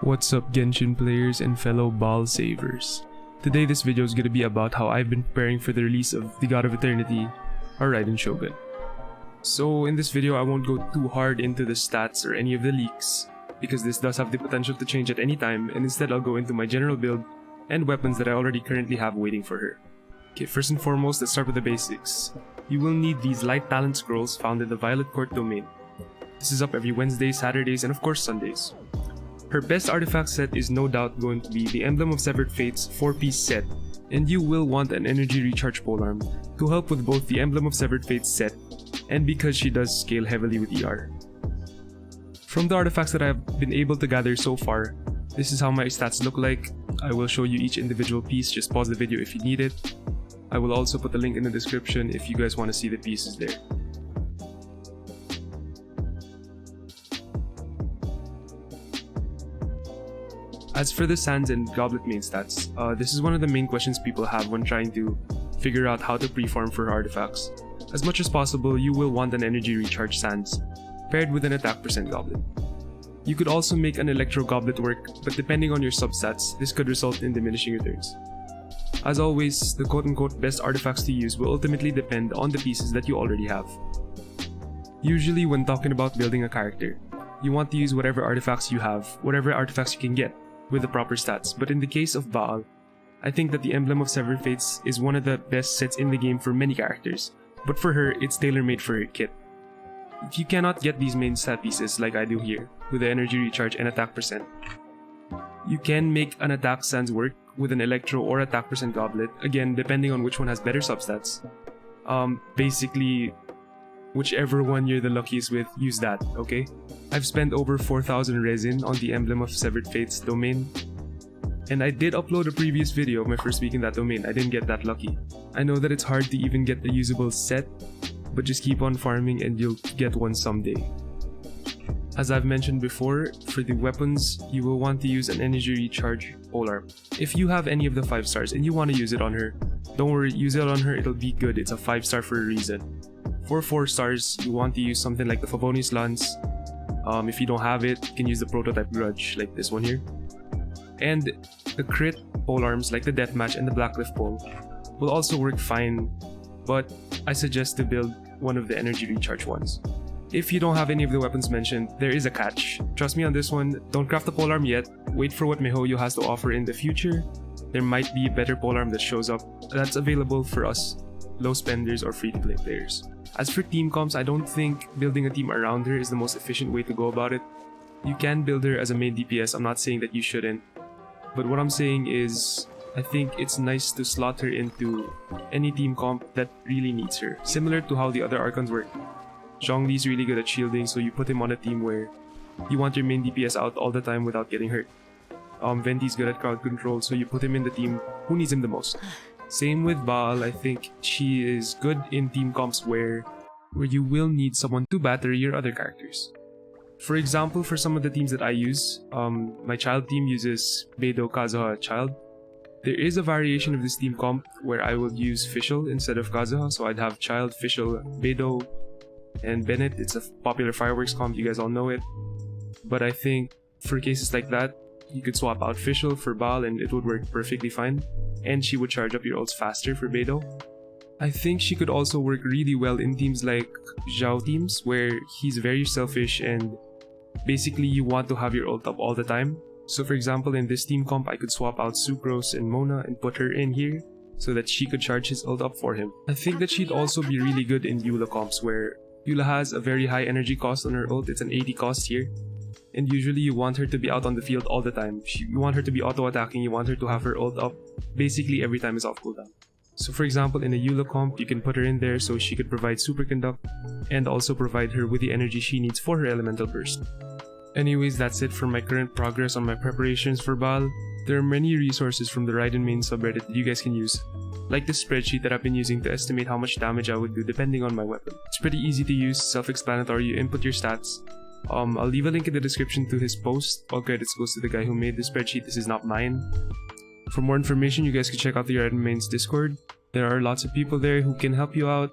What's up, Genshin players and fellow Baal savers? Today this video is going to be about how I've been preparing for the release of the God of Eternity, or Raiden Shogun. So in this video I won't go too hard into the stats or any of the leaks, because this does have the potential to change at any time, and instead I'll go into my general build and weapons that I already currently have waiting for her. Okay, first and foremost, let's start with the basics. You will need these light talent scrolls found in the Violet Court domain. This is up every Wednesdays, Saturdays, and of course Sundays. Her best artifact set is no doubt going to be the Emblem of Severed Fates 4-piece set, and you will want an energy recharge polearm to help with both the Emblem of Severed Fates set and because she does scale heavily with ER. From the artifacts that I have been able to gather so far, this is how my stats look like. I will show you each individual piece, just pause the video if you need it. I will also put the link in the description if you guys want to see the pieces there. As for the Sands and Goblet main stats, this is one of the main questions people have when trying to figure out how to pre-farm for artifacts. As much as possible, you will want an energy recharge Sands, paired with an attack percent Goblet. You could also make an Electro Goblet work, but depending on your substats, this could result in diminishing returns. As always, the quote-unquote best artifacts to use will ultimately depend on the pieces that you already have. Usually when talking about building a character, you want to use whatever artifacts you have, whatever artifacts you can get, with the proper stats, but in the case of Baal, I think that the Emblem of Severed Fates is one of the best sets in the game for many characters, but for her, it's tailor-made for her kit. If you cannot get these main stat pieces like I do here, with the energy recharge and attack percent, you can make an attack Sands work with an Electro or attack percent Goblet, again depending on which one has better substats. Basically, whichever one you're the luckiest with, use that, okay? I've spent over 4,000 resin on the Emblem of Severed Fates domain, and I did upload a previous video of my first week in that domain. I didn't get that lucky. I know that it's hard to even get a usable set, but just keep on farming and you'll get one someday. As I've mentioned before, for the weapons, you will want to use an energy recharge polearm. If you have any of the 5 stars and you want to use it on her, don't worry, use it on her, it'll be good. It's a 5-star for a reason. For 4 stars, you want to use something like the Favonius Lance. If you don't have it, you can use the Prototype Grudge, like this one here. And the crit polearms like the Deathmatch and the Blackcliff pole will also work fine, but I suggest to build one of the energy recharge ones. If you don't have any of the weapons mentioned, there is a catch. Trust me on this one, don't craft the polearm yet, wait for what MiHoYo has to offer in the future. There might be a better polearm that shows up that's available for us low spenders or free-to-play players. As for team comps, I don't think building a team around her is the most efficient way to go about it. You can build her as a main DPS, I'm not saying that you shouldn't, but what I'm saying is I think it's nice to slot her into any team comp that really needs her, similar to how the other Archons work. Zhongli's really good at shielding, so you put him on a team where you want your main DPS out all the time without getting hurt. Venti's good at crowd control, so you put him in the team who needs him the most. Same with Baal, I think she is good in team comps where you will need someone to batter your other characters. For example, for some of the teams that I use, my child team uses Beidou, Kazuha, Child. There is a variation of this team comp where I will use Fischl instead of Kazuha, so I'd have Child, Fischl, Beidou, and Bennett. It's a popular fireworks comp, you guys all know it. But I think for cases like that, you could swap out Fischl for Baal and it would work perfectly fine. And she would charge up your ults faster for Beidou. I think she could also work really well in teams like Zhao teams where he's very selfish and basically you want to have your ult up all the time. So for example, in this team comp, I could swap out Sucrose and Mona and put her in here so that she could charge his ult up for him. I think that she'd also be really good in Eula comps where Eula has a very high energy cost on her ult, it's an 80 cost here. And usually you want her to be out on the field all the time. You want her to be auto-attacking, you want her to have her ult up basically every time it's off cooldown. So for example, in a Eula comp, you can put her in there so she could provide Super Conduct and also provide her with the energy she needs for her Elemental Burst. Anyways, that's it for my current progress on my preparations for Baal. There are many resources from the Raiden main subreddit that you guys can use, like the spreadsheet that I've been using to estimate how much damage I would do depending on my weapon. It's pretty easy to use, self-explanatory, you input your stats. I'll leave a link in the description to his post. All credits goes to the guy who made the spreadsheet, this is not mine. For more information, you guys can check out the Raiden main's Discord. There are lots of people there who can help you out.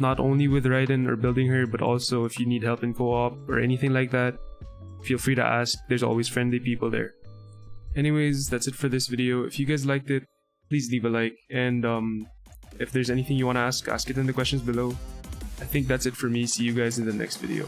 Not only with Raiden or building her, but also if you need help in co-op or anything like that. Feel free to ask, there's always friendly people there. Anyways, that's it for this video. If you guys liked it, please leave a like, and if there's anything you want to ask it in the questions below. I think that's it for me. See you guys in the next video.